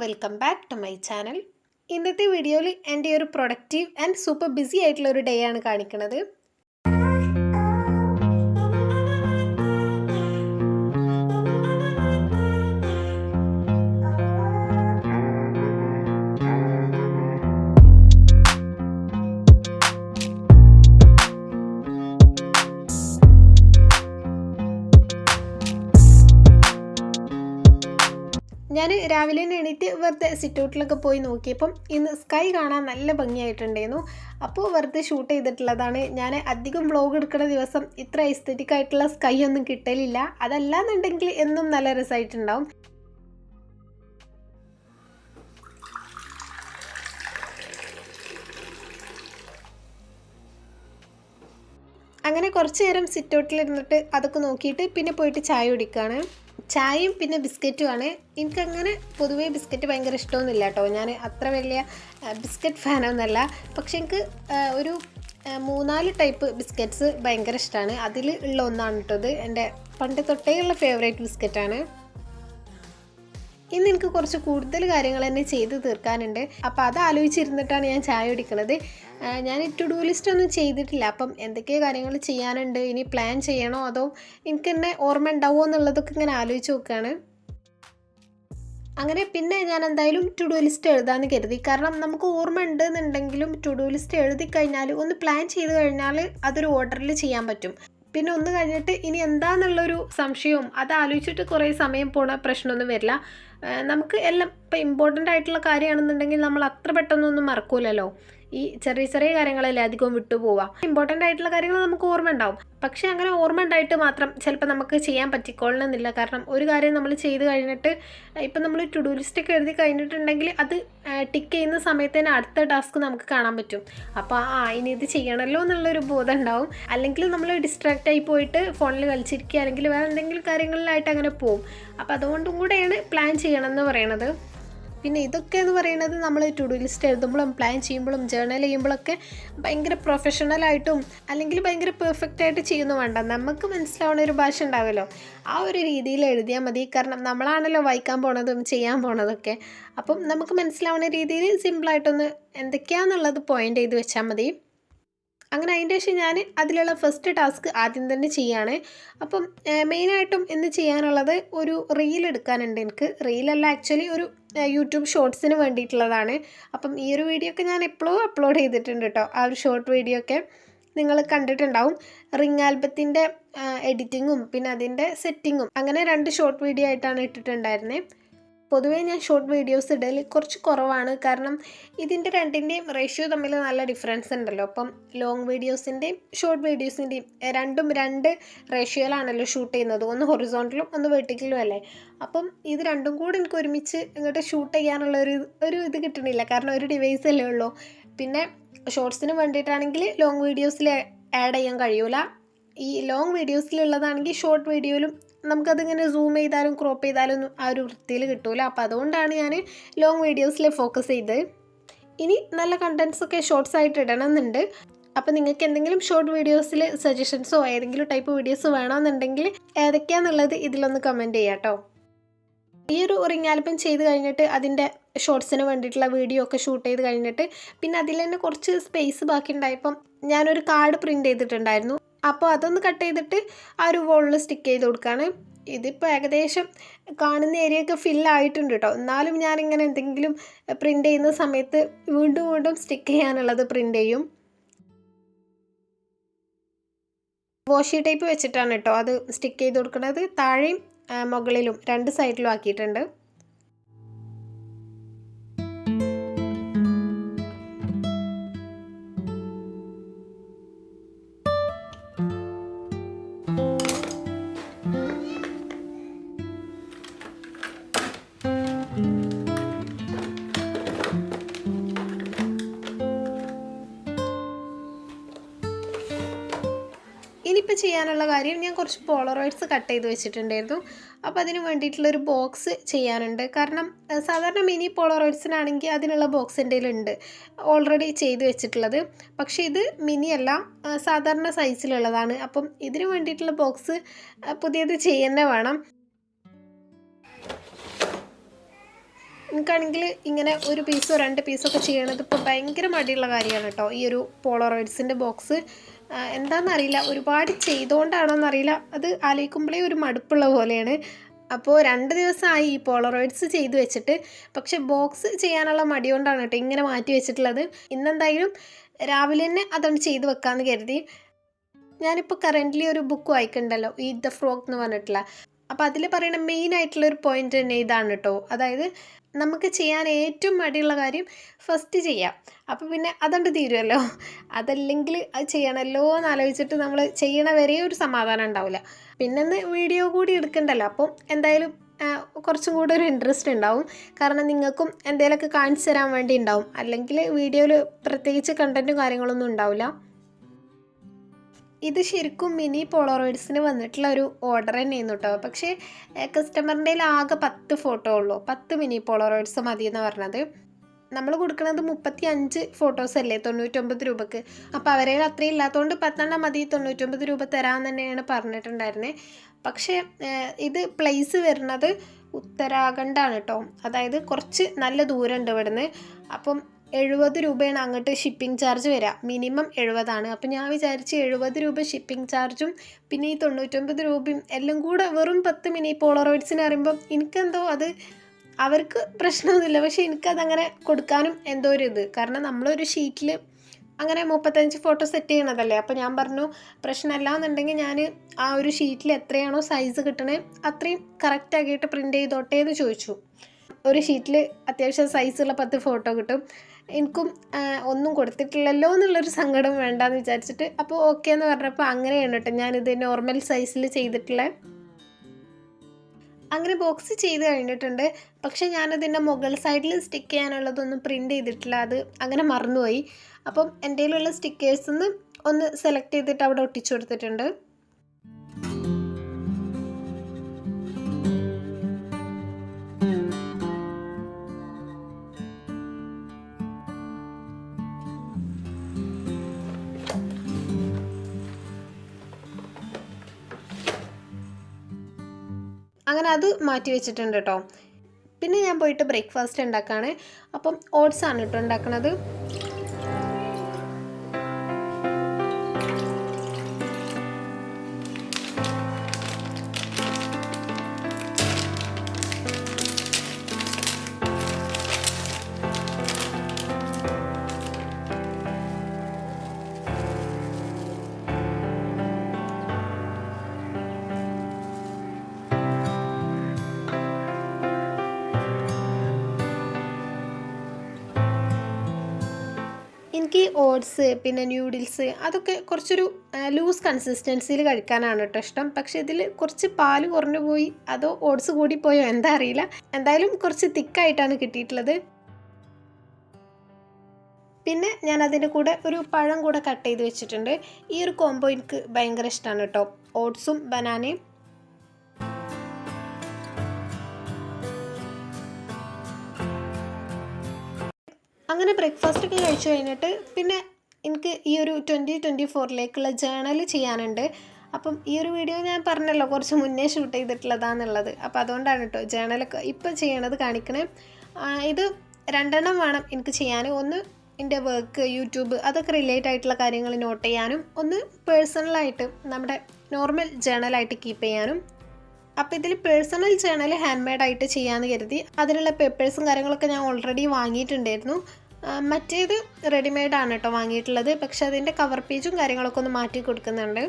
Welcome back to my channel. ഇന്നത്തെ വീഡിയോയിൽ എൻ്റെ ഒരു പ്രൊഡക്റ്റീവ് ആൻഡ് സൂപ്പർ ബിസി ആയിട്ടുള്ള ഒരു ഡേ ആണ് കാണിക്കുന്നത്. ഞാൻ രാവിലെ തന്നെ എണീറ്റ് വെറുതെ സിറ്റ് ഔട്ടിലൊക്കെ പോയി നോക്കിയപ്പം ഇന്ന് സ്കൈ കാണാൻ നല്ല ഭംഗിയായിട്ടുണ്ടായിരുന്നു. അപ്പോൾ വെറുതെ ഷൂട്ട് ചെയ്തിട്ടുള്ളതാണ്. ഞാൻ അധികം വ്ളോഗ് എടുക്കുന്ന ദിവസം ഇത്ര എസ്തെറ്റിക് ആയിട്ടുള്ള സ്കൈ ഒന്നും കിട്ടലില്ല. അതല്ലാന്നുണ്ടെങ്കിൽ എന്നും നല്ല രസമായിട്ടുണ്ടാവും. അങ്ങനെ കുറച്ച് നേരം സിറ്റ് ഔട്ടിലിരുന്നിട്ട് അതൊക്കെ നോക്കിയിട്ട് പിന്നെ പോയിട്ട് ചായ കുടിക്കുകയാണ്. ചായയും പിന്നെ ബിസ്ക്കറ്റുമാണ്. എനിക്കങ്ങനെ പൊതുവേ ബിസ്ക്കറ്റ് ഭയങ്കര ഇഷ്ടമൊന്നുമില്ല കേട്ടോ. ഞാൻ അത്ര വലിയ ബിസ്ക്കറ്റ് ഫാനൊന്നുമല്ല. പക്ഷെ എനിക്ക് ഒരു 3-4 ടൈപ്പ് ബിസ്ക്കറ്റ്സ് ഭയങ്കര ഇഷ്ടമാണ്. അതിൽ ഉള്ള ഒന്നാണ് കേട്ടോ ഇത്. എൻ്റെ പണ്ട് തൊട്ടേയുള്ള ഫേവറേറ്റ് ബിസ്ക്കറ്റാണ്. ഇന്ന് എനിക്ക് കുറച്ച് കൂടുതൽ കാര്യങ്ങൾ തന്നെ ചെയ്ത് തീർക്കാനുണ്ട്. അപ്പോൾ അത് ആലോചിച്ചിരുന്നിട്ടാണ് ഞാൻ ചായ കുടിക്കുന്നത്. ഞാൻ ടു ഡു ലിസ്റ്റ് ഒന്നും ചെയ്തിട്ടില്ല. അപ്പം എന്തൊക്കെ കാര്യങ്ങൾ ചെയ്യാനുണ്ട്, ഇനി പ്ലാൻ ചെയ്യണോ അതോ എനിക്ക് തന്നെ ഓർമ്മ ഉണ്ടാവുമോ എന്നുള്ളതൊക്കെ ഇങ്ങനെ ആലോചിച്ച് നോക്കുകയാണ്. അങ്ങനെ പിന്നെ ഞാൻ എന്തായാലും ടു ഡു ലിസ്റ്റ് എഴുതാമെന്ന് കരുതി. കാരണം നമുക്ക് ഓർമ്മ ഉണ്ടെന്നുണ്ടെങ്കിലും ടു ഡു ലിസ്റ്റ് എഴുതി കഴിഞ്ഞാൽ ഒന്ന് പ്ലാൻ ചെയ്ത് കഴിഞ്ഞാൽ അതൊരു ഓർഡറിൽ ചെയ്യാൻ പറ്റും. പിന്നെ ഒന്ന് കഴിഞ്ഞിട്ട് ഇനി എന്താണെന്നുള്ളൊരു സംശയവും അത് ആലോചിച്ചിട്ട് കുറേ സമയം പോണ പ്രശ്നമൊന്നും വരില്ല. നമുക്ക് എല്ലാം ഇപ്പം ഇമ്പോർട്ടൻ്റ് ആയിട്ടുള്ള കാര്യമാണെന്നുണ്ടെങ്കിൽ നമ്മൾ അത്ര പെട്ടെന്നൊന്നും മറക്കൂലല്ലോ. ഈ ചെറിയ ചെറിയ കാര്യങ്ങളല്ലേ അധികം വിട്ടുപോവുക. ഇമ്പോർട്ടൻ്റ് ആയിട്ടുള്ള കാര്യങ്ങൾ നമുക്ക് ഓർമ്മ ഉണ്ടാവും. പക്ഷേ അങ്ങനെ ഓർമ്മ ഉണ്ടായിട്ട് മാത്രം ചിലപ്പോൾ നമുക്ക് ചെയ്യാൻ പറ്റിക്കൊള്ളണമെന്നില്ല. കാരണം ഒരു കാര്യം നമ്മൾ ചെയ്ത് കഴിഞ്ഞിട്ട് ഇപ്പം നമ്മൾ ടു ഡു ലിസ്റ്റൊക്കെ എഴുതി കഴിഞ്ഞിട്ടുണ്ടെങ്കിൽ അത് ടിക്ക് ചെയ്യുന്ന സമയത്ത് തന്നെ അടുത്ത ടാസ്ക് നമുക്ക് കാണാൻ പറ്റും. അപ്പോൾ ഇനി ഇത് ചെയ്യണമല്ലോ എന്നുള്ളൊരു ബോധം ഉണ്ടാവും. അല്ലെങ്കിൽ നമ്മൾ ഡിസ്ട്രാക്റ്റ് ആയി പോയിട്ട് ഫോണിൽ കളിച്ചിരിക്കുക അല്ലെങ്കിൽ വേറെ എന്തെങ്കിലും കാര്യങ്ങളിലായിട്ട് അങ്ങനെ പോവും. അപ്പോൾ അതുകൊണ്ടും കൂടെയാണ് പ്ലാൻ ചെയ്യണമെന്ന് പറയണത്. പിന്നെ ഇതൊക്കെ എന്ന് പറയുന്നത് നമ്മൾ ടു ഡു ലിസ്റ്റ് എഴുതുമ്പോഴും പ്ലാൻ ചെയ്യുമ്പോഴും ജേർണൽ ചെയ്യുമ്പോഴൊക്കെ ഭയങ്കര പ്രൊഫഷണലായിട്ടും അല്ലെങ്കിൽ ഭയങ്കര പെർഫെക്റ്റ് ആയിട്ട് ചെയ്യുന്നു വേണ്ട. നമുക്ക് മനസ്സിലാവുന്ന ഒരു ഭാഷ ഉണ്ടാവുമല്ലോ, ആ ഒരു രീതിയിൽ എഴുതിയാൽ മതി. കാരണം നമ്മളാണല്ലോ വായിക്കാൻ പോണതും ചെയ്യാൻ പോണതൊക്കെ. അപ്പം നമുക്ക് മനസ്സിലാവുന്ന രീതിയിൽ സിമ്പിളായിട്ടൊന്ന് എന്തൊക്കെയാണെന്നുള്ളത് പോയിൻ്റ് ചെയ്ത് വെച്ചാൽ മതി. അങ്ങനെ അതിൻ്റെ ശേഷം ഞാൻ അതിലുള്ള ഫസ്റ്റ് ടാസ്ക് ആദ്യം തന്നെ ചെയ്യാണ്. അപ്പം മെയിനായിട്ടും ഇന്ന് ചെയ്യാനുള്ളത് ഒരു റീൽ എടുക്കാനുണ്ട് എനിക്ക്. റീലല്ല, ആക്ച്വലി ഒരു യൂട്യൂബ് ഷോർട്സിന് വേണ്ടിയിട്ടുള്ളതാണ്. അപ്പം ഈ ഒരു വീഡിയോ ഒക്കെ ഞാൻ എപ്പോഴും അപ്ലോഡ് ചെയ്തിട്ടുണ്ട് കേട്ടോ. ആ ഒരു ഷോർട്ട് വീഡിയോ ഒക്കെ നിങ്ങൾ കണ്ടിട്ടുണ്ടാവും. റിംഗ് ആൽബത്തിൻ്റെ എഡിറ്റിങ്ങും പിന്നെ അതിൻ്റെ സെറ്റിങ്ങും അങ്ങനെ 2 ഷോർട്ട് വീഡിയോ ആയിട്ടാണ് ഇട്ടിട്ടുണ്ടായിരുന്നത്. പൊതുവേ ഞാൻ ഷോർട്ട് വീഡിയോസ് ഇടൽ കുറച്ച് കുറവാണ്. കാരണം ഇതിൻ്റെ രണ്ടിൻ്റെയും റേഷ്യോ തമ്മിൽ നല്ല ഡിഫറൻസ് ഉണ്ടല്ലോ. അപ്പം ലോങ് വീഡിയോസിൻ്റെയും ഷോർട്ട് വീഡിയോസിൻ്റെയും രണ്ടും 2 റേഷ്യോയിലാണല്ലോ ഷൂട്ട് ചെയ്യുന്നത്. ഒന്ന് ഹൊറിസോണ്ടലും ഒന്ന് വെർട്ടിക്കലും അല്ലേ. അപ്പം ഇത് രണ്ടും കൂടി എനിക്ക് ഒരുമിച്ച് ഇങ്ങോട്ട് ഷൂട്ട് ചെയ്യാനുള്ള ഒരു ഇത് കിട്ടണില്ല. കാരണം ഒരു ഡിവൈസ് അല്ലേ ഉള്ളൂ. പിന്നെ ഷോർട്സിന് വേണ്ടിയിട്ടാണെങ്കിൽ ലോങ് വീഡിയോസിൽ ആഡ് ചെയ്യാൻ കഴിയൂല. ഈ ലോങ് വീഡിയോസിലുള്ളതാണെങ്കിൽ ഷോർട്ട് വീഡിയോയിലും നമുക്കതിങ്ങനെ സൂം ചെയ്താലും ക്രോപ്പ് ചെയ്താലും ആ ഒരു വൃത്തിയിൽ കിട്ടൂല. അപ്പോൾ അതുകൊണ്ടാണ് ഞാൻ ലോങ് വീഡിയോസിൽ ഫോക്കസ് ചെയ്തത്. ഇനി നല്ല കണ്ടൻസൊക്കെ ഷോർട്സ് ആയിട്ട് ഇടണമെന്നുണ്ട്. അപ്പോൾ നിങ്ങൾക്ക് എന്തെങ്കിലും ഷോർട്ട് വീഡിയോസിൽ സജഷൻസോ ഏതെങ്കിലും ടൈപ്പ് വീഡിയോസ് വേണമെന്നുണ്ടെങ്കിൽ ഏതൊക്കെയാണെന്നുള്ളത് ഇതിലൊന്ന് കമൻറ്റ് ചെയ്യാം കേട്ടോ. ഈ ഒരു റിംഗ് ആൽബം ചെയ്ത് കഴിഞ്ഞിട്ട് അതിൻ്റെ ഷോർട്സിന് വേണ്ടിയിട്ടുള്ള വീഡിയോ ഒക്കെ ഷൂട്ട് ചെയ്ത് കഴിഞ്ഞിട്ട് പിന്നെ അതിൽ തന്നെ കുറച്ച് സ്പേസ് ബാക്കി ഉണ്ടായപ്പം ഞാനൊരു കാർഡ് പ്രിൻ്റ് ചെയ്തിട്ടുണ്ടായിരുന്നു. അപ്പോൾ അതൊന്ന് കട്ട് ചെയ്തിട്ട് ആ ഒരു വോളിൽ സ്റ്റിക്ക് ചെയ്ത് കൊടുക്കുകയാണ്. ഇതിപ്പോൾ ഏകദേശം കാണുന്ന ഏരിയയൊക്കെ ഫില്ലായിട്ടുണ്ട് കേട്ടോ. എന്നാലും ഞാനിങ്ങനെ എന്തെങ്കിലും പ്രിൻ്റ് ചെയ്യുന്ന സമയത്ത് വീണ്ടും വീണ്ടും സ്റ്റിക്ക് ചെയ്യാനുള്ളത് പ്രിൻ്റ് ചെയ്യും. വാഷി ടേപ്പ് വെച്ചിട്ടാണ് കേട്ടോ അത് സ്റ്റിക്ക് ചെയ്ത് കൊടുക്കുന്നത്. താഴെയും മുകളിലും 2 സൈഡിലും ആക്കിയിട്ടുണ്ട്. ഇനിയിപ്പോൾ ചെയ്യാനുള്ള കാര്യം ഞാൻ കുറച്ച് പോളറോയിഡ്സ് കട്ട് ചെയ്ത് വെച്ചിട്ടുണ്ടായിരുന്നു. അപ്പോൾ അതിന് വേണ്ടിയിട്ടുള്ളൊരു ബോക്സ് ചെയ്യാനുണ്ട്. കാരണം സാധാരണ മിനി പോളറോയിഡ്സിനാണെങ്കിൽ അതിനുള്ള ബോക്സ് എൻ്റെ കയ്യിലുണ്ട് ഓൾറെഡി ചെയ്ത് വെച്ചിട്ടുള്ളത്. പക്ഷേ ഇത് മിനി അല്ല, സാധാരണ സൈസിലുള്ളതാണ്. അപ്പം ഇതിന് വേണ്ടിയിട്ടുള്ള ബോക്സ് പുതിയത് ചെയ്യുന്നേ വേണം. എനിക്കാണെങ്കിൽ ഇങ്ങനെ ഒരു പീസോ 2 പീസൊക്കെ ചെയ്യണത് ഇപ്പോൾ ഭയങ്കര മടിയുള്ള കാര്യമാണ് കേട്ടോ. ഈ ഒരു പോളറോയിഡ്സിൻ്റെ ബോക്സ് എന്താണെന്നറിയില്ല, ഒരുപാട് ചെയ്തുകൊണ്ടാണോ എന്നറിയില്ല, അത് ആലോചിക്കുമ്പോഴേ ഒരു മടുപ്പുള്ള പോലെയാണ്. അപ്പോൾ 2 ദിവസമായി ഈ പോളറോയിഡ്സ് ചെയ്ത് വെച്ചിട്ട്. പക്ഷെ ബോക്സ് ചെയ്യാനുള്ള മടി കൊണ്ടാണ് കേട്ടോ ഇങ്ങനെ മാറ്റി വെച്ചിട്ടുള്ളത്. ഇന്നെന്തായാലും രാവിലെ തന്നെ അതൊന്ന് ചെയ്ത് വെക്കാമെന്ന് കരുതി. ഞാനിപ്പോൾ കറൻ്റ്ലി ഒരു ബുക്ക് വായിക്കുന്നുണ്ടല്ലോ, ഈറ്റ് ദ ഫ്രോഗ് എന്ന് പറഞ്ഞിട്ടുള്ള. അപ്പോൾ അതിൽ പറയുന്ന മെയിൻ ആയിട്ടുള്ളൊരു പോയിന്റ് തന്നെ ഇതാണ് കേട്ടോ. അതായത് നമുക്ക് ചെയ്യാൻ ഏറ്റവും മടിയുള്ള കാര്യം ഫസ്റ്റ് ചെയ്യാം, അപ്പോൾ പിന്നെ അതുകൊണ്ട് തീരുമല്ലോ. അതല്ലെങ്കിൽ അത് ചെയ്യണമല്ലോ എന്ന് ആലോചിച്ചിട്ട് നമ്മൾ ചെയ്യണ വരെ ഒരു സമാധാനം ഉണ്ടാവില്ല. പിന്നെ വീഡിയോ കൂടി എടുക്കണ്ടല്ലോ, അപ്പം എന്തായാലും കുറച്ചും കൂടെ ഒരു ഇൻട്രസ്റ്റ് ഉണ്ടാവും. കാരണം നിങ്ങൾക്കും എന്തെങ്കിലുമൊക്കെ കാണിച്ചു തരാൻ വേണ്ടി ഉണ്ടാവും. അല്ലെങ്കിൽ വീഡിയോയിൽ പ്രത്യേകിച്ച് കണ്ടൻറ്റും കാര്യങ്ങളൊന്നും ഉണ്ടാവില്ല. ഇത് ശരിക്കും മിനി പോളറോയിഡ്സിന് വന്നിട്ടുള്ള ഒരു ഓർഡർ തന്നെയായിരുന്നു കേട്ടോ. പക്ഷേ കസ്റ്റമറിൻ്റെ ആകെ 10 ഫോട്ടോ ഉള്ളൂ. 10 മിനി പോളറോയിഡ്സ് മതി എന്ന് പറഞ്ഞത്. നമ്മൾ കൊടുക്കുന്നത് 35 ഫോട്ടോസ് അല്ലേ 99 രൂപക്ക്. അപ്പോൾ അവരെ അത്രയും ഇല്ലാത്തതുകൊണ്ട് 10 മതി, 99 രൂപ തരാമെന്ന് തന്നെയാണ് പറഞ്ഞിട്ടുണ്ടായിരുന്നത്. പക്ഷേ ഇത് പ്ലേസ് വരുന്നത് ഉത്തരാഖണ്ഡാണ് കേട്ടോ. അതായത് കുറച്ച് നല്ല ദൂരമുണ്ട് ഇവിടുന്ന്. അപ്പം 70 രൂപയാണ് അങ്ങോട്ട് ഷിപ്പിംഗ് ചാർജ് വരിക. മിനിമം 70 അപ്പോൾ ഞാൻ വിചാരിച്ച് 70 രൂപ ഷിപ്പിംഗ് ചാർജും പിന്നെ ഈ 99 രൂപയും എല്ലാം കൂടെ വെറും 10 മിനി പോളറോയിഡ്സിന് പറയുമ്പം എനിക്കെന്തോ അത് അവർക്ക് പ്രശ്നമൊന്നുമില്ല, പക്ഷേ എനിക്കതങ്ങനെ കൊടുക്കാനും എന്തോ ഒരു ഇത്. കാരണം നമ്മളൊരു ഷീറ്റിൽ അങ്ങനെ 35 ഫോട്ടോ സെറ്റ് ചെയ്യണതല്ലേ. അപ്പോൾ ഞാൻ പറഞ്ഞു പ്രശ്നമല്ല എന്നുണ്ടെങ്കിൽ ഞാൻ ആ ഒരു ഷീറ്റിൽ എത്രയാണോ സൈസ് കിട്ടണേ അത്രയും കറക്റ്റാക്കിയിട്ട് പ്രിൻ്റ് ചെയ്തോട്ടേ എന്ന് ചോദിച്ചു. ഒരു ഷീറ്റിൽ അത്യാവശ്യം സൈസുള്ള 10 ഫോട്ടോ കിട്ടും. എനിക്കും ഒന്നും കൊടുത്തിട്ടില്ലല്ലോ എന്നുള്ളൊരു സങ്കടം വേണ്ടാന്ന് വിചാരിച്ചിട്ട് അപ്പോൾ ഓക്കെ എന്ന് പറഞ്ഞപ്പോൾ അങ്ങനെയാണ് കേട്ടോ ഞാനിത് നോർമൽ സൈസിൽ ചെയ്തിട്ടുള്ള. അങ്ങനെ ബോക്സ് ചെയ്ത് കഴിഞ്ഞിട്ടുണ്ട്. പക്ഷേ ഞാനതിൻ്റെ മുകൾ സൈഡിൽ സ്റ്റിക്ക് ചെയ്യാനുള്ളതൊന്നും പ്രിൻ്റ് ചെയ്തിട്ടില്ല, അത് അങ്ങനെ മറന്നുപോയി. അപ്പം എൻ്റെ കയ്യിലുള്ള സ്റ്റിക്കേഴ്സിൽ നിന്ന് ഒന്ന് സെലക്ട് ചെയ്തിട്ട് അവിടെ ഒട്ടിച്ചു കൊടുത്തിട്ടുണ്ട്. അങ്ങനെ അത് മാറ്റി വെച്ചിട്ടുണ്ട് കേട്ടോ. പിന്നെ ഞാൻ പോയിട്ട് ബ്രേക്ക്ഫാസ്റ്റ് ഉണ്ടാക്കുകയാണ്. അപ്പം ഓട്സ് ആണ് കേട്ടോ ഉണ്ടാക്കുന്നത്. എനിക്ക് ഓട്സ് പിന്നെ ന്യൂഡിൽസ് അതൊക്കെ കുറച്ചൊരു ലൂസ് കൺസിസ്റ്റൻസിയിൽ കഴിക്കാനാണ് കേട്ടോ ഇഷ്ടം. പക്ഷേ ഇതിൽ കുറച്ച് പാല് കുറഞ്ഞു പോയി, അതോ ഓട്സ് കൂടിപ്പോയോ എന്താ അറിയില്ല. എന്തായാലും കുറച്ച് തിക്കായിട്ടാണ് കിട്ടിയിട്ടുള്ളത്. പിന്നെ ഞാൻ അതിൻ്റെ കൂടെ ഒരു പഴം കൂടെ കട്ട് ചെയ്ത് വെച്ചിട്ടുണ്ട്. ഈ ഒരു കോംബോ എനിക്ക് ഭയങ്കര ഇഷ്ടമാണ് കേട്ടോ, ഓട്സും ബനാനയും. അങ്ങനെ ബ്രേക്ക്ഫാസ്റ്റൊക്കെ കഴിച്ചു കഴിഞ്ഞിട്ട് പിന്നെ എനിക്ക് ഈ ഒരു 2024 ജേണൽ ചെയ്യാനുണ്ട്. അപ്പം ഈ ഒരു വീഡിയോ ഞാൻ പറഞ്ഞല്ലോ കുറച്ച് മുന്നേ ഷൂട്ട് ചെയ്തിട്ടുള്ളതാണെന്നുള്ളത്. അപ്പോൾ അതുകൊണ്ടാണ് കേട്ടോ ജേണലൊക്കെ ഇപ്പോൾ ചെയ്യണത് കാണിക്കണേ. ഇത് 2 എണ്ണം വേണം എനിക്ക് ചെയ്യാൻ. ഒന്ന് എൻ്റെ വർക്ക്, യൂട്യൂബ് അതൊക്കെ റിലേറ്റ് ആയിട്ടുള്ള കാര്യങ്ങൾ നോട്ട് ചെയ്യാനും, ഒന്ന് പേഴ്സണലായിട്ട് നമ്മുടെ നോർമൽ ജേണലായിട്ട് കീപ്പ് ചെയ്യാനും. അപ്പോൾ ഇതിൽ പേഴ്സണൽ ജേണൽ ഹാൻഡ് മെയ്ഡായിട്ട് ചെയ്യാമെന്ന് കരുതി. അതിനുള്ള പേപ്പേഴ്സും കാര്യങ്ങളൊക്കെ ഞാൻ ഓൾറെഡി വാങ്ങിയിട്ടുണ്ടായിരുന്നു. മറ്റേത് റെഡിമെയ്ഡാണ് കേട്ടോ വാങ്ങിയിട്ടുള്ളത്. പക്ഷെ അതിൻ്റെ കവർ പേജും കാര്യങ്ങളൊക്കെ ഒന്ന് മാറ്റി കൊടുക്കുന്നുണ്ട്.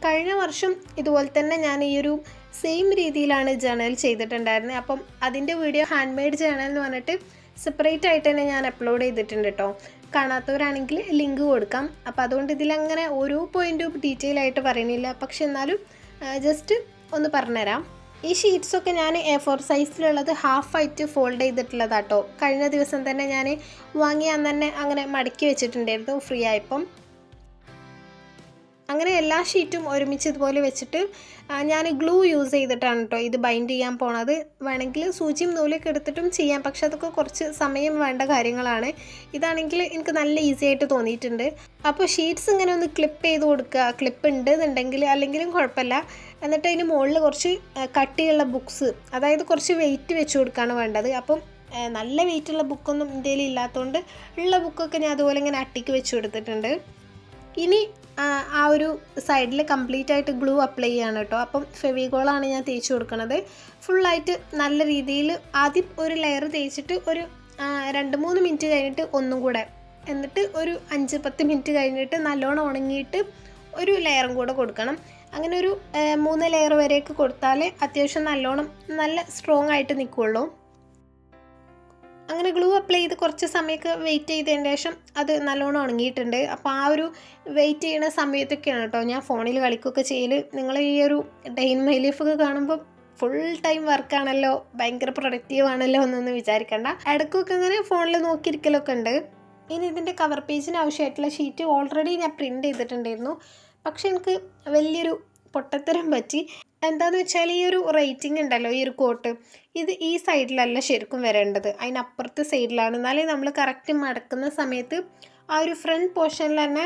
കഴിഞ്ഞ വർഷം ഇതുപോലെ തന്നെ ഞാൻ ഈ ഒരു സെയിം രീതിയിലാണ് ജേണൽ ചെയ്തിട്ടുണ്ടായിരുന്നത്. അപ്പം അതിൻ്റെ വീഡിയോ ഹാൻഡ് മെയ്ഡ് ജേണൽ എന്ന് പറഞ്ഞിട്ട് സെപ്പറേറ്റ് ആയിട്ട് തന്നെ ഞാൻ അപ്ലോഡ് ചെയ്തിട്ടുണ്ട് കേട്ടോ. കാണാത്തവരാണെങ്കിൽ ലിങ്ക് കൊടുക്കാം. അപ്പോൾ അതുകൊണ്ട് ഇതിലങ്ങനെ ഓരോ പോയിൻറ്റും ഡീറ്റെയിൽ ആയിട്ട് പറയുന്നില്ല. പക്ഷെ എന്നാലും ജസ്റ്റ് ഒന്ന് പറഞ്ഞുതരാം. ഈ ഷീറ്റ്സൊക്കെ ഞാൻ A4 സൈസിലുള്ളത് ഹാഫായിട്ട് ഫോൾഡ് ചെയ്തിട്ടുള്ളതാട്ടോ. കഴിഞ്ഞ ദിവസം തന്നെ ഞാൻ വാങ്ങിയ അന്ന് തന്നെ അങ്ങനെ മടക്കി വെച്ചിട്ടുണ്ടായിരുന്നു ഫ്രീ ആയപ്പം. അങ്ങനെ എല്ലാ ഷീറ്റും ഒരുമിച്ച് ഇതുപോലെ വെച്ചിട്ട് ഞാൻ ഗ്ലൂ യൂസ് ചെയ്തിട്ടാണ് കേട്ടോ ഇത് ബൈൻഡ് ചെയ്യാൻ പോണത്. വേണമെങ്കിൽ സൂചിയും നൂലൊക്കെ എടുത്തിട്ടും ചെയ്യാം, പക്ഷെ അതൊക്കെ കുറച്ച് സമയം വേണ്ട കാര്യങ്ങളാണ്. ഇതാണെങ്കിൽ എനിക്ക് നല്ല ഈസി ആയിട്ട് തോന്നിയിട്ടുണ്ട്. അപ്പോൾ ഷീറ്റ്സ് ഇങ്ങനെ ഒന്ന് ക്ലിപ്പ് ചെയ്ത് കൊടുക്കുക, ക്ലിപ്പ് ഉണ്ട് എന്നുണ്ടെങ്കിൽ, അല്ലെങ്കിലും കുഴപ്പമില്ല. എന്നിട്ട് അതിന് മുകളിൽ കുറച്ച് കട്ടിയുള്ള ബുക്സ്, അതായത് കുറച്ച് വെയിറ്റ് വെച്ച് കൊടുക്കുകയാണ് വേണ്ടത്. അപ്പം നല്ല വെയിറ്റുള്ള ബുക്കൊന്നും ഇന്ത്യയിൽ ഇല്ലാത്തതുകൊണ്ട് ഉള്ള ബുക്കൊക്കെ ഞാൻ അതുപോലെ ഇങ്ങനെ അട്ടിക്ക് വെച്ച് കൊടുത്തിട്ടുണ്ട്. ഇനി ആ ഒരു സൈഡിൽ കംപ്ലീറ്റ് ആയിട്ട് ഗ്ലൂ അപ്ലൈ ചെയ്യാണ് കേട്ടോ. അപ്പം ഫെവിഗോളാണ് ഞാൻ തേച്ച് കൊടുക്കുന്നത്. ഫുള്ളായിട്ട് നല്ല രീതിയിൽ ആദ്യം ഒരു ലെയർ തേച്ചിട്ട് ഒരു 2-3 മിനിറ്റ് കഴിഞ്ഞിട്ട് ഒന്നും കൂടെ, എന്നിട്ട് ഒരു 5-10 മിനിറ്റ് കഴിഞ്ഞിട്ട് നല്ലോണം ഉണങ്ങിയിട്ട് ഒരു ലെയറും കൂടെ കൊടുക്കണം. അങ്ങനെ ഒരു 3 ലെയർ വരെയൊക്കെ കൊടുത്താൽ അത്യാവശ്യം നല്ലോണം നല്ല സ്ട്രോങ് ആയിട്ട് നിൽക്കുകയുള്ളൂ. അങ്ങനെ ഗ്ലൂ അപ്ലൈ ചെയ്ത് കുറച്ച് സമയമൊക്കെ വെയിറ്റ് ചെയ്തതിന് ശേഷം അത് നല്ലോണം ഉണങ്ങിയിട്ടുണ്ട്. അപ്പോൾ ആ ഒരു വെയിറ്റ് ചെയ്യുന്ന സമയത്തൊക്കെയാണ് കേട്ടോ ഞാൻ ഫോണിൽ കളിക്കുകയൊക്കെ ചെയ്യൽ. നിങ്ങൾ ഈ ഒരു ഡേ ഇൻ മൈ ലൈഫൊക്കെ കാണുമ്പോൾ ഫുൾ ടൈം വർക്കാണല്ലോ, ഭയങ്കര പ്രൊഡക്റ്റീവ് ആണല്ലോ എന്നൊന്നും വിചാരിക്കേണ്ട. ഇടയ്ക്കൊക്കെ ഇങ്ങനെ ഫോണിൽ നോക്കിയിരിക്കലൊക്കെ ഉണ്ട്. ഇനി ഇതിൻ്റെ കവർ പേജിന് ആവശ്യമായിട്ടുള്ള ഷീറ്റ് ഓൾറെഡി ഞാൻ പ്രിൻ്റ് ചെയ്തിട്ടുണ്ടായിരുന്നു. പക്ഷെ എനിക്ക് വലിയൊരു പൊട്ടത്തരം പറ്റി. എന്താണെന്ന് വെച്ചാൽ ഈ ഒരു റേറ്റിംഗ് ഉണ്ടല്ലോ, ഈ ഒരു കോട്ട്, ഇത് ഈ സൈഡിലല്ല ശരിക്കും വരേണ്ടത്, അതിനപ്പുറത്തെ സൈഡിലാണ്. എന്നാലേ നമ്മൾ കറക്റ്റ് മടക്കുന്ന സമയത്ത് ആ ഒരു ഫ്രണ്ട് പോർഷനിൽ തന്നെ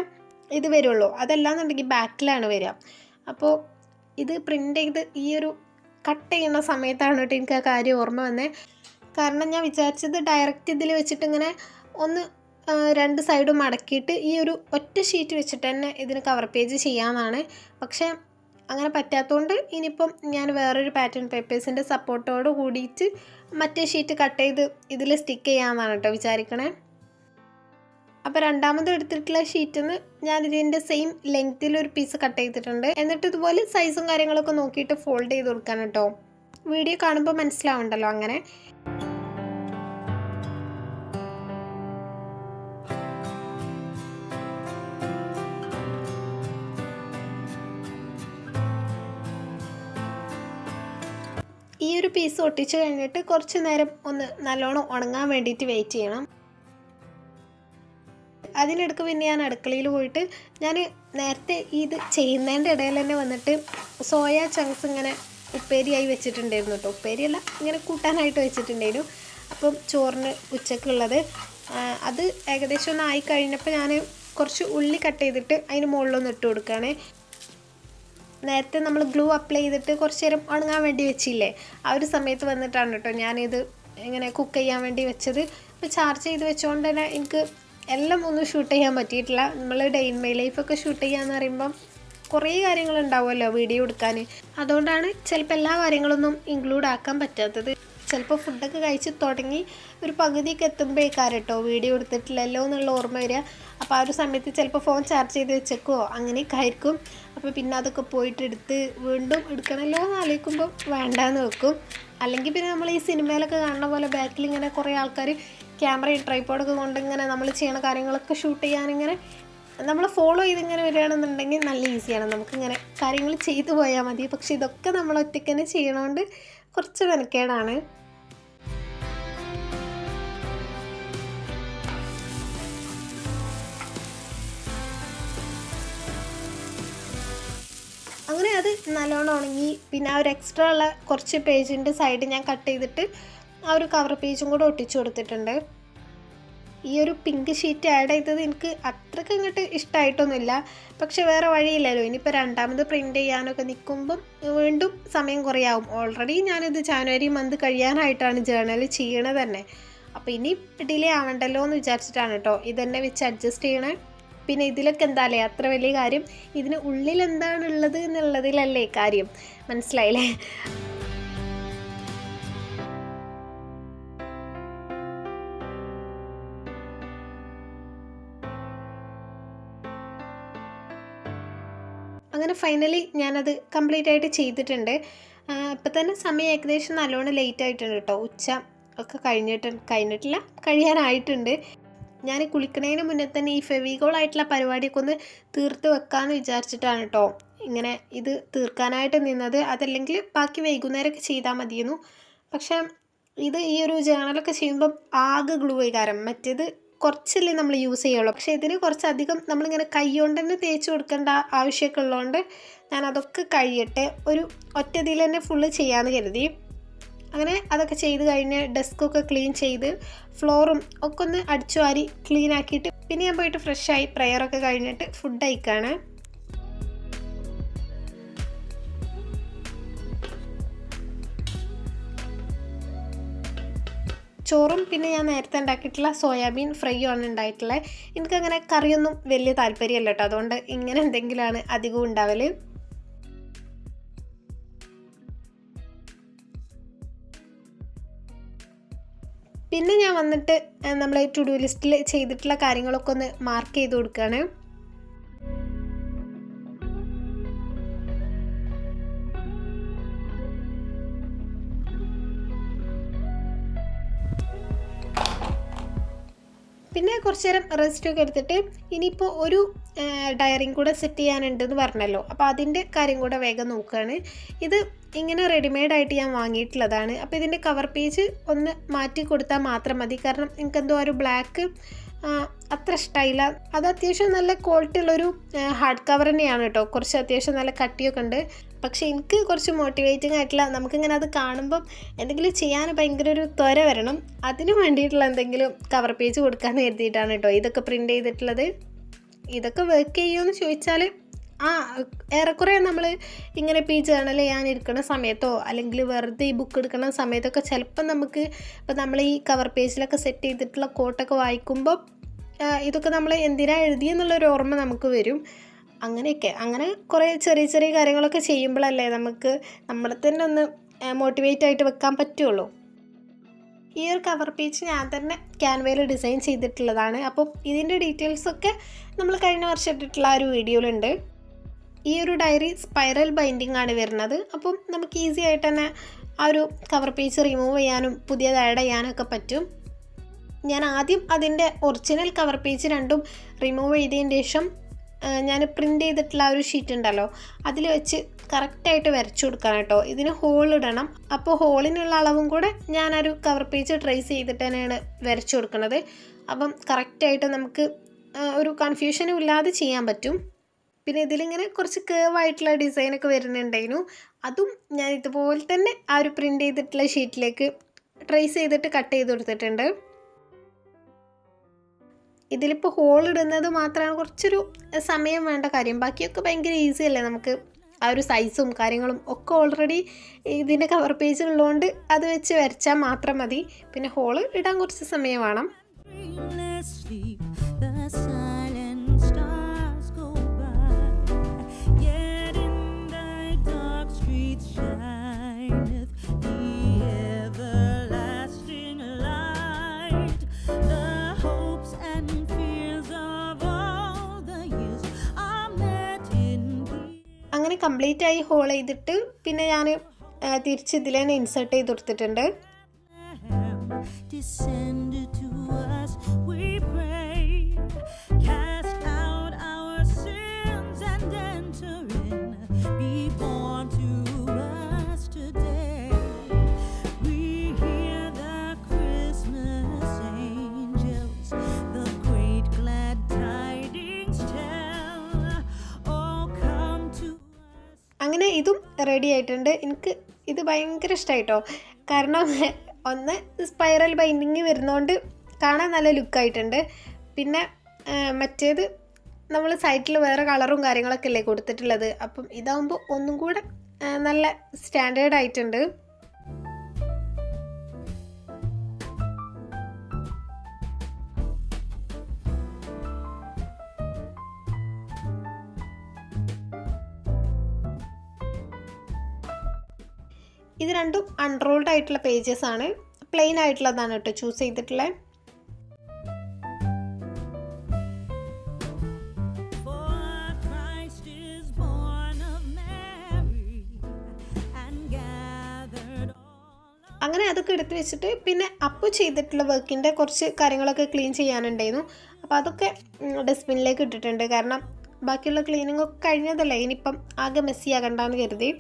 ഇത് വരുള്ളൂ. അതല്ലാന്നുണ്ടെങ്കിൽ ബാക്കിലാണ് വരിക. അപ്പോൾ ഇത് പ്രിൻ്റ് ചെയ്ത് ഈ ഒരു കട്ട് ചെയ്യുന്ന സമയത്താണ് കേട്ടോ എനിക്ക് ആ കാര്യം ഓർമ്മ വന്നത്. കാരണം ഞാൻ വിചാരിച്ചത് ഡയറക്റ്റ് ഇതിൽ വെച്ചിട്ട് ഇങ്ങനെ ഒന്ന് 2 സൈഡും മടക്കിയിട്ട് ഈ ഒരു ഒറ്റ ഷീറ്റ് വെച്ചിട്ട് തന്നെ ഇതിന് കവർ പേജ് ചെയ്യാമെന്നാണ്. പക്ഷേ അങ്ങനെ പറ്റാത്തതുകൊണ്ട് ഇനിയിപ്പം ഞാൻ വേറൊരു പാറ്റേൺ പേപ്പേഴ്സിൻ്റെ സപ്പോർട്ടോട് കൂടിയിട്ട് മറ്റേ ഷീറ്റ് കട്ട് ചെയ്ത് ഇതിൽ സ്റ്റിക്ക് ചെയ്യാമെന്നാണ് കേട്ടോ വിചാരിക്കണേ. അപ്പോൾ രണ്ടാമത് എടുത്തിട്ടുള്ള ഷീറ്റിൽ നിന്ന് ഞാൻ ഇതിൻ്റെ സെയിം ലെങ്ത്തിലൊരു പീസ് കട്ട് ചെയ്തിട്ടുണ്ട്. എന്നിട്ട് ഇതുപോലെ സൈസും കാര്യങ്ങളൊക്കെ നോക്കിയിട്ട് ഫോൾഡ് ചെയ്ത് കൊടുക്കാൻ കേട്ടോ. വീഡിയോ കാണുമ്പോൾ മനസ്സിലാവുണ്ടല്ലോ അങ്ങനെ. ഈ ഒരു പീസ് ഒട്ടിച്ച് കഴിഞ്ഞിട്ട് കുറച്ച് നേരം ഒന്ന് നല്ലോണം ഉണങ്ങാൻ വേണ്ടിയിട്ട് വെയിറ്റ് ചെയ്യണം. അതിനിടയ്ക്ക് പിന്നെ ഞാൻ അടുക്കളയിൽ പോയിട്ട് ഞാൻ നേരത്തെ ഇത് ചെയ്യുന്നതിൻ്റെ ഇടയിൽ തന്നെ വന്നിട്ട് സോയ ചങ്ക്സ് ഇങ്ങനെ ഉപ്പേരിയായി വെച്ചിട്ടുണ്ടായിരുന്നു കേട്ടോ. ഉപ്പേരിയല്ല, ഇങ്ങനെ കൂട്ടാനായിട്ട് വെച്ചിട്ടുണ്ടായിരുന്നു. അപ്പം ചോറിന് ഉച്ചക്കുള്ളത് അത് ഏകദേശം ഒന്ന് ആയി കഴിഞ്ഞപ്പോൾ ഞാൻ കുറച്ച് ഉള്ളി കട്ട് ചെയ്തിട്ട് അതിന് മുകളിലൊന്ന് ഇട്ട് കൊടുക്കുകയാണ്. നേരത്തെ നമ്മൾ ഗ്ലൂ അപ്ലൈ ചെയ്തിട്ട് കുറച്ച് നേരം ഉണങ്ങാൻ വേണ്ടി വെച്ചില്ലേ, ആ ഒരു സമയത്ത് വന്നിട്ടാണ് കേട്ടോ ഞാനിത് ഇങ്ങനെ കുക്ക് ചെയ്യാൻ വേണ്ടി വെച്ചത്. അപ്പോൾ ചാർജ് ചെയ്ത് വെച്ചുകൊണ്ട് തന്നെ എനിക്ക് എല്ലാം ഒന്നും ഷൂട്ട് ചെയ്യാൻ പറ്റിയിട്ടില്ല. നമ്മൾ ഡേ ഇൻ മൈ ലൈഫൊക്കെ ഷൂട്ട് ചെയ്യാന്ന് പറയുമ്പം കുറേ കാര്യങ്ങളുണ്ടാവുമല്ലോ വീഡിയോ എടുക്കാൻ. അതുകൊണ്ടാണ് ചിലപ്പോൾ എല്ലാ കാര്യങ്ങളൊന്നും ഇൻക്ലൂഡ് ആക്കാൻ പറ്റാത്തത്. ചിലപ്പോൾ ഫുഡൊക്കെ കഴിച്ച് തുടങ്ങി ഒരു പകുതിയൊക്കെ എത്തുമ്പോഴേക്കാരം കേട്ടോ വീഡിയോ എടുത്തിട്ടില്ലല്ലോ എന്നുള്ള ഓർമ്മ വരിക. അപ്പോൾ ആ ഒരു സമയത്ത് ചിലപ്പോൾ ഫോൺ ചാർജ് ചെയ്ത് വെച്ചേക്കോ അങ്ങനെയൊക്കെ ആയിരിക്കും. അപ്പോൾ പിന്നെ അതൊക്കെ പോയിട്ട് എടുത്ത് വീണ്ടും എടുക്കണമല്ലോ എന്ന് ആലോചിക്കുമ്പോൾ വേണ്ടാന്ന് വെക്കും. അല്ലെങ്കിൽ പിന്നെ നമ്മൾ ഈ സിനിമയിലൊക്കെ കാണുന്ന പോലെ ബാക്കിൽ ഇങ്ങനെ കുറേ ആൾക്കാർ ക്യാമറയും ട്രൈപോഡൊക്കെ കൊണ്ട് ഇങ്ങനെ നമ്മൾ ചെയ്യുന്ന കാര്യങ്ങളൊക്കെ ഷൂട്ട് ചെയ്യാനിങ്ങനെ നമ്മൾ ഫോളോ ചെയ്തിങ്ങനെ വരികയാണെന്നുണ്ടെങ്കിൽ നല്ല ഈസിയാണ്, നമുക്കിങ്ങനെ കാര്യങ്ങൾ ചെയ്തു പോയാൽ മതി. പക്ഷെ ഇതൊക്കെ നമ്മൾ ഒറ്റയ്ക്ക് തന്നെ ചെയ്യണോണ്ട് കുറച്ച് മെനക്കേടാണ്. അങ്ങനെ അത് നല്ലോണം ഉണങ്ങി. പിന്നെ ആ ഒരു എക്സ്ട്രാ ഉള്ള കുറച്ച് പേജിൻ്റെ സൈഡ് ഞാൻ കട്ട് ചെയ്തിട്ട് ആ ഒരു കവർ പേജും കൂടെ ഒട്ടിച്ചു കൊടുത്തിട്ടുണ്ട്. ഈ ഒരു പിങ്ക് ഷീറ്റ് ആഡ് ചെയ്തത് എനിക്ക് അത്രയ്ക്ക് അങ്ങോട്ട് ഇഷ്ടമായിട്ടൊന്നുമില്ല. പക്ഷെ വേറെ വഴിയില്ലല്ലോ, ഇനിയിപ്പോൾ രണ്ടാമത് പ്രിൻ്റ് ചെയ്യാനൊക്കെ നിൽക്കുമ്പം വീണ്ടും സമയം കുറയാവും. ഓൾറെഡി ഞാനിത് ജാനുവരി മന്ത് കഴിയാനായിട്ടാണ് ജേർണൽ ചെയ്യണത് തന്നെ. അപ്പോൾ ഇനി ഡിലേ ആവണ്ടല്ലോ എന്ന് വിചാരിച്ചിട്ടാണ് കേട്ടോ ഇതന്നെ വെച്ച് അഡ്ജസ്റ്റ് ചെയ്യണേ. പിന്നെ ഇതിലൊക്കെ എന്താല്ലേ അത്ര വലിയ കാര്യം, ഇതിന് ഉള്ളിൽ എന്താണുള്ളത് എന്നുള്ളതിലല്ലേ കാര്യം, മനസ്സിലായില്ലേ? അങ്ങനെ ഫൈനലി ഞാനത് കംപ്ലീറ്റ് ആയിട്ട് ചെയ്തിട്ടുണ്ട്. ഇപ്പം തന്നെ സമയം ഏകദേശം നല്ലോണം ലേറ്റ് ആയിട്ടുണ്ട് കേട്ടോ. ഉച്ച ഒക്കെ കഴിഞ്ഞിട്ടില്ല, കഴിയാനായിട്ടുണ്ട്. ഞാൻ കുളിക്കണതിന് മുന്നേ തന്നെ ഈ ഫെവിഗോളായിട്ടുള്ള പരിപാടിയൊക്കെ ഒന്ന് തീർത്ത് വെക്കാമെന്ന് വിചാരിച്ചിട്ടാണ് കേട്ടോ ഇങ്ങനെ ഇത് തീർക്കാനായിട്ട് നിന്നത്. അതല്ലെങ്കിൽ ബാക്കി വൈകുന്നേരമൊക്കെ ചെയ്താൽ മതിയെന്നു. പക്ഷേ ഇത് ഈ ഒരു ജേണലൊക്കെ ചെയ്യുമ്പം ആകെ ഗ്ലൂ ആയി. കാരണം മറ്റേത് കുറച്ചല്ലേ നമ്മൾ യൂസ് ചെയ്യുള്ളൂ. പക്ഷേ ഇതിന് കുറച്ചധികം നമ്മളിങ്ങനെ കൈ കൊണ്ട് തന്നെ തേച്ച് കൊടുക്കേണ്ട ആവശ്യമൊക്കെ ഉള്ളതുകൊണ്ട് ഞാൻ അതൊക്കെ കഴിയട്ടെ, ഒരു ഒറ്റതിൽ തന്നെ ഫുള്ള് ചെയ്യാമെന്ന് കരുതി. അങ്ങനെ അതൊക്കെ ചെയ്ത് കഴിഞ്ഞ് ഡെസ്കൊക്കെ ക്ലീൻ ചെയ്ത് ഫ്ലോറും ഒക്കെ ഒന്ന് അടിച്ചു വാരി ക്ലീൻ ആക്കിയിട്ട് പിന്നെ ഞാൻ പോയിട്ട് ഫ്രഷായി പ്രെയറൊക്കെ കഴിഞ്ഞിട്ട് ഫുഡ് കഴിക്കുകയാണ്. ചോറും പിന്നെ ഞാൻ നേരത്തെ ഉണ്ടാക്കിയിട്ടുള്ള സോയാബീൻ ഫ്രൈയും ആണ് ഉണ്ടായിട്ടുള്ളത്. എനിക്കങ്ങനെ കറിയൊന്നും വലിയ താല്പര്യമല്ല കേട്ടോ, അതുകൊണ്ട് ഇങ്ങനെ എന്തെങ്കിലുമാണ് അധികവും ഉണ്ടാവൽ. പിന്നെ ഞാൻ വന്നിട്ട് നമ്മൾ ടു ഡു ലിസ്റ്റിൽ ചെയ്തിട്ടുള്ള കാര്യങ്ങളൊക്കെ ഒന്ന് മാർക്ക് ചെയ്ത് കൊടുക്കുകയാണ്. പിന്നെ കുറച്ച് നേരം റെസ്റ്റൊക്കെ എടുത്തിട്ട് ഇനിയിപ്പോൾ ഒരു ഡയറിയും കൂടെ സെറ്റ് ചെയ്യാനുണ്ടെന്ന് പറഞ്ഞല്ലോ, അപ്പോൾ അതിൻ്റെ കാര്യം കൂടെ വേഗം നോക്കുകയാണ്. ഇത് ഇങ്ങനെ റെഡിമെയ്ഡായിട്ട് ഞാൻ വാങ്ങിയിട്ടുള്ളതാണ്. അപ്പോൾ ഇതിൻ്റെ കവർ പേജ് ഒന്ന് മാറ്റി കൊടുത്താൽ മാത്രം മതി. കാരണം എനിക്കെന്തോ ഒരു ബ്ലാക്ക് അത്ര ഇഷ്ടമായില്ല. അത് അത്യാവശ്യം നല്ല ക്വാളിറ്റി ഉള്ളൊരു ഹാർഡ് കവർ തന്നെയാണ് കേട്ടോ, കുറച്ച് അത്യാവശ്യം നല്ല കട്ടിയൊക്കെ ഉണ്ട്. പക്ഷേ എനിക്ക് കുറച്ച് മോട്ടിവേറ്റിംഗ് ആയിട്ടുള്ള, നമുക്കിങ്ങനെ അത് കാണുമ്പം എന്തെങ്കിലും ചെയ്യാൻ ഭയങ്കര ഒരു ത്വര വരണം, അതിന് വേണ്ടിയിട്ടുള്ള എന്തെങ്കിലും കവർ പേജ് കൊടുക്കാമെന്ന് കരുതിയിട്ടാണ് കേട്ടോ ഇതൊക്കെ പ്രിൻ്റ് ചെയ്തിട്ടുള്ളത്. ഇതൊക്കെ വർക്ക് ചെയ്യുമെന്ന് ചോദിച്ചാൽ ഏറെക്കുറെ നമ്മൾ ഇങ്ങനെ പേജ് ജേർണൽ ചെയ്യാനിരിക്കുന്ന സമയത്തോ അല്ലെങ്കിൽ വെറുതെ ഈ ബുക്ക് എടുക്കുന്ന സമയത്തൊക്കെ ചിലപ്പം നമുക്ക് ഇപ്പോൾ നമ്മൾ ഈ കവർ പേജിലൊക്കെ സെറ്റ് ചെയ്തിട്ടുള്ള കോട്ടൊക്കെ വായിക്കുമ്പോൾ ഇതൊക്കെ നമ്മൾ എന്തിനാണ് എഴുതിയെന്നുള്ളൊരു ഓർമ്മ നമുക്ക് വരും. അങ്ങനെയൊക്കെ അങ്ങനെ കുറേ ചെറിയ ചെറിയ കാര്യങ്ങളൊക്കെ ചെയ്യുമ്പോഴല്ലേ നമുക്ക് നമ്മളെ തന്നെ ഒന്ന് മോട്ടിവേറ്റ് ആയിട്ട് വെക്കാൻ പറ്റുള്ളൂ. ഈ ഒരു കവർ പേജ് ഞാൻ തന്നെ ക്യാൻവയിൽ ഡിസൈൻ ചെയ്തിട്ടുള്ളതാണ്. അപ്പം ഇതിൻ്റെ ഡീറ്റെയിൽസൊക്കെ നമ്മൾ കഴിഞ്ഞ വർഷം ഇട്ടിട്ടുള്ള ആ ഒരു വീഡിയോയിലുണ്ട്. ഈ ഒരു ഡയറി സ്പൈറൽ ബൈൻഡിങ് ആണ് വരുന്നത്. അപ്പം നമുക്ക് ഈസി ആയിട്ട് തന്നെ ആ ഒരു കവർ പേജ് റിമൂവ് ചെയ്യാനും പുതിയത് ആഡ് ചെയ്യാനൊക്കെ പറ്റും. ഞാൻ ആദ്യം അതിൻ്റെ ഒറിജിനൽ കവർ പേജ് രണ്ടും റിമൂവ് ചെയ്തതിന് ശേഷം ഞാൻ പ്രിൻ്റ് ചെയ്തിട്ടുള്ള ആ ഒരു ഷീറ്റ് ഉണ്ടല്ലോ അതിൽ വെച്ച് കറക്റ്റായിട്ട് വരച്ചു കൊടുക്കണം കേട്ടോ. ഇതിന് ഹോൾ ഇടണം. അപ്പോൾ ഹോളിനുള്ള അളവും കൂടെ ഞാനൊരു കവർ പേജ് ട്രേസ് ചെയ്തിട്ട് തന്നെയാണ് വരച്ചു കൊടുക്കുന്നത്. അപ്പം കറക്റ്റായിട്ട് നമുക്ക് ഒരു കൺഫ്യൂഷനും ഇല്ലാതെ ചെയ്യാൻ പറ്റും. പിന്നെ ഇതിലിങ്ങനെ കുറച്ച് കേവായിട്ടുള്ള ഡിസൈനൊക്കെ വരുന്നുണ്ടായിരുന്നു. അതും ഞാൻ ഇതുപോലെ തന്നെ ആ ഒരു പ്രിൻ്റ് ചെയ്തിട്ടുള്ള ഷീറ്റിലേക്ക് ട്രേസ് ചെയ്തിട്ട് കട്ട് ചെയ്ത് കൊടുത്തിട്ടുണ്ട്. ഇതിലിപ്പോൾ ഹോൾ ഇടുന്നത് മാത്രമാണ് കുറച്ചൊരു സമയം വേണ്ട കാര്യം. ബാക്കിയൊക്കെ ഭയങ്കര ഈസി അല്ലേ, നമുക്ക് ആ ഒരു സൈസും കാര്യങ്ങളും ഒക്കെ ഓൾറെഡി ഇതിൻ്റെ കവർ പേജ് ഉള്ളതുകൊണ്ട് അത് വെച്ച് വരച്ചാൽ മാത്രം മതി. പിന്നെ ഹോൾ ഇടാൻ കുറച്ച് സമയം വേണം. അങ്ങനെ കംപ്ലീറ്റ് ആയി ഹോൾ ചെയ്തിട്ട് പിന്നെ ഞാൻ തിരിച്ച് ഇതിൽ തന്നെ ഇൻസേർട്ട് ചെയ്ത് കൊടുത്തിട്ടുണ്ട്. അങ്ങനെ ഇതും റെഡി ആയിട്ടുണ്ട്. എനിക്ക് ഇത് ഭയങ്കര ഇഷ്ടമായിട്ടോ. കാരണം ഒന്ന് സ്പൈറൽ ബൈൻഡിങ് വരുന്നതുകൊണ്ട് കാണാൻ നല്ല ലുക്കായിട്ടുണ്ട്. പിന്നെ മറ്റേത് നമ്മൾ സൈറ്റിൽ വേറെ കളറും കാര്യങ്ങളൊക്കെ അല്ലേ കൊടുത്തിട്ടുള്ളത്. അപ്പം ഇതാകുമ്പോൾ ഒന്നും കൂടെ നല്ല സ്റ്റാൻഡേർഡ് ആയിട്ടുണ്ട്. ഇത് രണ്ടും അൺറോൾഡ് ആയിട്ടുള്ള പേജസ് ആണ്. പ്ലെയിൻ ആയിട്ടുള്ളതാണ് കേട്ടോ ചൂസ് ചെയ്തിട്ടുള്ളത്. അങ്ങനെ അതൊക്കെ എടുത്ത് വെച്ചിട്ട് പിന്നെ അപ്പ് ചെയ്തിട്ടുള്ള വർക്കിൻ്റെ കുറച്ച് കാര്യങ്ങളൊക്കെ ക്ലീൻ ചെയ്യാനുണ്ടായിരുന്നു. അപ്പോൾ അതൊക്കെ ഡസ്റ്റ്ബിന്നിലേക്ക് ഇട്ടിട്ടുണ്ട്. കാരണം ബാക്കിയുള്ള ക്ലീനിങ് ഒക്കെ കഴിഞ്ഞതല്ലേ, ഇനിയിപ്പം ആകെ മെസ്സി ആകണ്ടെന്ന് കരുതി.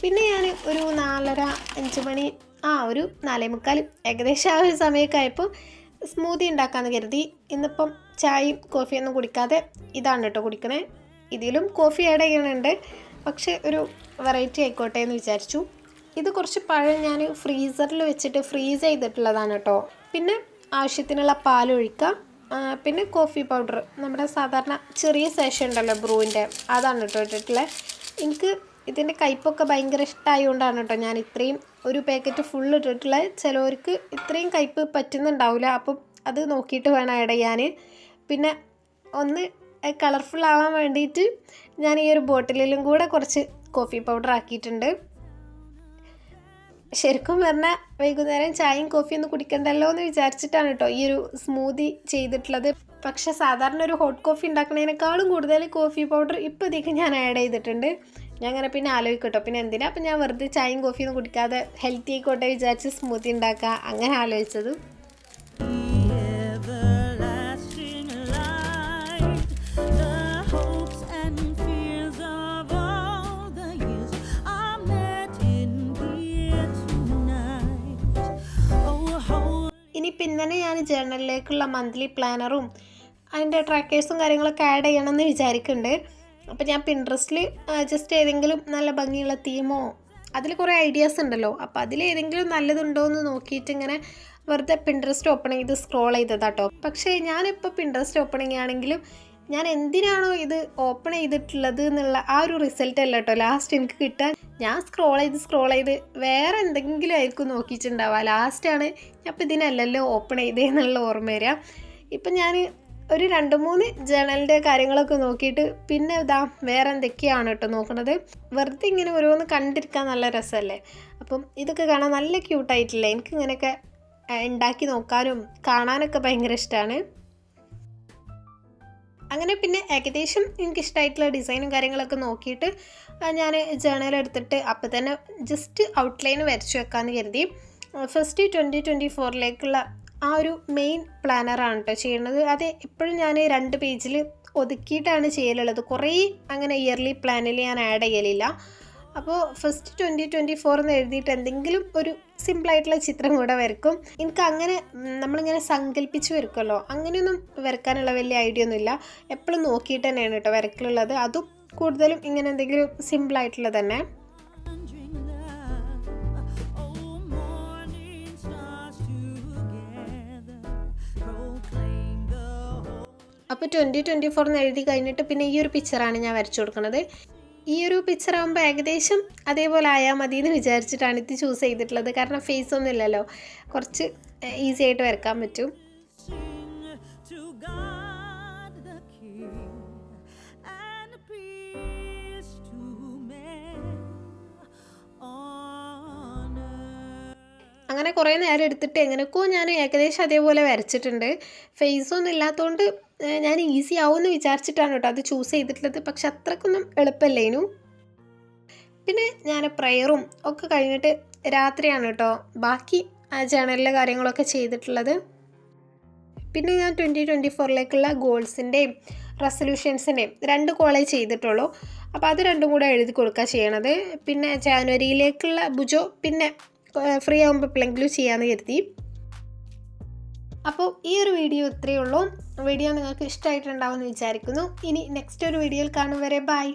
പിന്നെ ഞാൻ ഒരു 4:30-5 മണി ഒരു 4:45 ഏകദേശം ആ ഒരു സമയമൊക്കെ ആയപ്പോൾ സ്മൂത്തി ഉണ്ടാക്കാമെന്ന് കരുതി. ഇന്നിപ്പം ചായയും കോഫിയൊന്നും കുടിക്കാതെ ഇതാണ് കേട്ടോ കുടിക്കണേ. ഇതിലും കോഫി ആഡ് ചെയ്യണുണ്ട്, പക്ഷേ ഒരു വെറൈറ്റി ആയിക്കോട്ടെ എന്ന് വിചാരിച്ചു. ഇത് കുറച്ച് പഴം ഞാൻ ഫ്രീസറിൽ വെച്ചിട്ട് ഫ്രീസ് ചെയ്തിട്ടുള്ളതാണ് കേട്ടോ. പിന്നെ ആവശ്യത്തിനുള്ള പാലൊഴിക്കുക, പിന്നെ കോഫി പൗഡർ, നമ്മുടെ സാധാരണ ചെറിയ സാഷേ ഉണ്ടല്ലോ ബ്രൂവിൻ്റെ, അതാണ് കേട്ടോ ഇട്ടിട്ടുള്ളത്. എനിക്ക് ഇതിൻ്റെ കയ്പ്പൊക്കെ ഭയങ്കര ഇഷ്ടമായതുകൊണ്ടാണ് കേട്ടോ ഞാൻ ഇത്രയും ഒരു പാക്കറ്റ് ഫുൾ ഇട്ടിട്ടുള്ളത്. ചിലവർക്ക് ഇത്രയും കയ്പ്പ് പറ്റുന്നുണ്ടാവില്ല, അപ്പം അത് നോക്കിയിട്ട് വേണം ആഡ് ചെയ്യാൻ. പിന്നെ ഒന്ന് കളർഫുൾ ആവാൻ വേണ്ടിയിട്ട് ഞാൻ ഈ ഒരു ബോട്ടിലിലും കൂടെ കുറച്ച് കോഫി പൗഡർ ആക്കിയിട്ടുണ്ട്. ശരിക്കും പറഞ്ഞാൽ വൈകുന്നേരം ചായയും കോഫിയൊന്നും കുടിക്കണ്ടല്ലോ എന്ന് വിചാരിച്ചിട്ടാണ് കേട്ടോ ഈ ഒരു സ്മൂത്തി ചെയ്തിട്ടുള്ളത്. പക്ഷേ സാധാരണ ഒരു ഹോട്ട് കോഫി ഉണ്ടാക്കുന്നതിനേക്കാളും കൂടുതൽ കോഫി പൗഡർ ഇപ്പോൾ ഇതിലേക്ക് ഞാൻ ആഡ് ചെയ്തിട്ടുണ്ട്. ഞാൻ അങ്ങനെ പിന്നെ ആലോചിക്കട്ടോ, പിന്നെ എന്തിനാ അപ്പം ഞാൻ വെറുതെ ചായയും കോഫിയൊന്നും കുടിക്കാതെ ഹെൽത്തി ആയിക്കോട്ടെ വിചാരിച്ച് സ്മൂത്തി ഉണ്ടാക്കുക, അങ്ങനെ ആലോചിച്ചത്. ഇനിയിപ്പോൾ ഇന്നലെ ഞാൻ ജേർണലിലേക്കുള്ള മന്ത്ലി പ്ലാനറും അതിൻ്റെ ട്രാക്കേഴ്സും കാര്യങ്ങളൊക്കെ ആഡ് ചെയ്യണമെന്ന് വിചാരിക്കുന്നുണ്ട്. അപ്പോൾ ഞാൻ പിൻട്രസ്റ്റിൽ ജസ്റ്റ് ഏതെങ്കിലും നല്ല ഭംഗിയുള്ള തീമോ, അതിൽ കുറേ ഐഡിയാസ് ഉണ്ടല്ലോ, അപ്പോൾ അതിലേതെങ്കിലും നല്ലതുണ്ടോ എന്ന് നോക്കിയിട്ട് ഇങ്ങനെ വെറുതെ പിൻട്രസ്റ്റ് ഓപ്പൺ ചെയ്ത് സ്ക്രോൾ ചെയ്തതാട്ടോ. പക്ഷേ ഞാനിപ്പോൾ പിൻട്രസ്റ്റ് ഓപ്പണിംഗ് ആണെങ്കിലും ഞാൻ എന്തിനാണോ ഇത് ഓപ്പൺ ചെയ്തിട്ടുള്ളത് എന്നുള്ള ആ ഒരു റിസൾട്ട് അല്ല കേട്ടോ ലാസ്റ്റ് എനിക്ക് കിട്ടാൻ. ഞാൻ സ്ക്രോൾ ചെയ്ത് വേറെ എന്തെങ്കിലും ആയിരിക്കും നോക്കിയിട്ടുണ്ടാവുക. ലാസ്റ്റാണ് ഞാൻ ഇപ്പോൾ ഇതിനല്ലല്ലോ ഓപ്പൺ ചെയ്തതെന്നുള്ള ഓർമ്മ വരിക. ഇപ്പം ഞാൻ ഒരു 2-3 ജേണലിൻ്റെ കാര്യങ്ങളൊക്കെ നോക്കിയിട്ട് പിന്നെ വേറെ എന്തൊക്കെയാണ് കേട്ടോ നോക്കുന്നത്. വെറുതെ ഇങ്ങനെ ഓരോന്ന് കണ്ടിരിക്കാൻ നല്ല രസമല്ലേ. അപ്പം ഇതൊക്കെ കാണാൻ നല്ല ക്യൂട്ടായിട്ടില്ലേ. എനിക്കിങ്ങനെയൊക്കെ ഉണ്ടാക്കി നോക്കാനും കാണാനൊക്കെ ഭയങ്കര ഇഷ്ടമാണ്. അങ്ങനെ പിന്നെ ഏകദേശം എനിക്കിഷ്ടമായിട്ടുള്ള ഡിസൈനും കാര്യങ്ങളൊക്കെ നോക്കിയിട്ട് ഞാൻ ജേണലെടുത്തിട്ട് അപ്പം തന്നെ ജസ്റ്റ് ഔട്ട്ലൈൻ വരച്ചു വെക്കാമെന്ന് കരുതി. ഫസ്റ്റ് 2024 ആ ഒരു മെയിൻ പ്ലാനറാണ് കേട്ടോ ചെയ്യുന്നത്. അത് എപ്പോഴും ഞാൻ 2 പേജിൽ ഒതുക്കിയിട്ടാണ് ചെയ്യലുള്ളത്. കുറേ അങ്ങനെ ഇയർലി പ്ലാനിൽ ഞാൻ ആഡ് ചെയ്യലില്ല. അപ്പോൾ ഫസ്റ്റ് 2024 എന്ന് എഴുതിയിട്ട് എന്തെങ്കിലും ഒരു സിമ്പിളായിട്ടുള്ള ചിത്രം കൂടെ വരക്കും. എനിക്ക് അങ്ങനെ നമ്മളിങ്ങനെ സങ്കല്പിച്ച് വരക്കുമല്ലോ, അങ്ങനെയൊന്നും വരക്കാനുള്ള വലിയ ഐഡിയ ഒന്നുമില്ല. എപ്പോഴും നോക്കിയിട്ട് തന്നെയാണ് കേട്ടോ വരക്കലുള്ളത്. അതും കൂടുതലും ഇങ്ങനെ എന്തെങ്കിലും സിമ്പിളായിട്ടുള്ളത് തന്നെ. അപ്പോൾ 2024 എന്ന് എഴുതി കഴിഞ്ഞിട്ട് പിന്നെ ഈ ഒരു പിക്ചറാണ് ഞാൻ വരച്ചു കൊടുക്കുന്നത്. ഈ ഒരു പിക്ചറാകുമ്പോൾ ഏകദേശം അതേപോലെ ആയാൽ മതി എന്ന് വിചാരിച്ചിട്ടാണ് ഇത് ചൂസ് ചെയ്തിട്ടുള്ളത്. കാരണം ഫേസ് ഒന്നും ഇല്ലല്ലോ, കുറച്ച് ഈസി ആയിട്ട് വരക്കാൻ പറ്റും. അങ്ങനെ കുറേ നേരം എടുത്തിട്ട് എങ്ങനെയൊക്കെയോ ഞാൻ ഏകദേശം അതേപോലെ വരച്ചിട്ടുണ്ട്. ഫേസൊന്നും ഇല്ലാത്തതുകൊണ്ട് ഞാൻ ഈസി ആവുമെന്ന് വിചാരിച്ചിട്ടാണ് കേട്ടോ അത് ചൂസ് ചെയ്തിട്ടുള്ളത്. പക്ഷെ അത്രക്കൊന്നും എളുപ്പമല്ലേനു. പിന്നെ ഞാൻ പ്രയറും ഒക്കെ കഴിഞ്ഞിട്ട് രാത്രിയാണ് കേട്ടോ ബാക്കി ജേണലിലെ കാര്യങ്ങളൊക്കെ ചെയ്തിട്ടുള്ളത്. പിന്നെ ഞാൻ 2024 ഗോൾസിൻ്റെയും റെസൊല്യൂഷൻസിൻ്റെയും 2 കോളേ ചെയ്തിട്ടുള്ളൂ. അപ്പോൾ അത് 2 കൂടെ എഴുതി കൊടുക്കുക ചെയ്യണത്. പിന്നെ ജാനുവരിയിലേക്കുള്ള ബുജോ പിന്നെ ഫ്രീ ആകുമ്പോൾ എപ്പോഴെങ്കിലും ചെയ്യാമെന്ന് കരുതി. അപ്പോൾ ഈ ഒരു വീഡിയോ ഇത്രയേ ഉള്ളൂ. വീഡിയോ നിങ്ങൾക്ക് ഇഷ്ടമായിട്ടുണ്ടാവുമെന്ന് വിചാരിക്കുന്നു. ഇനി നെക്സ്റ്റ് ഒരു വീഡിയോയിൽ കാണും വരെ ബൈ.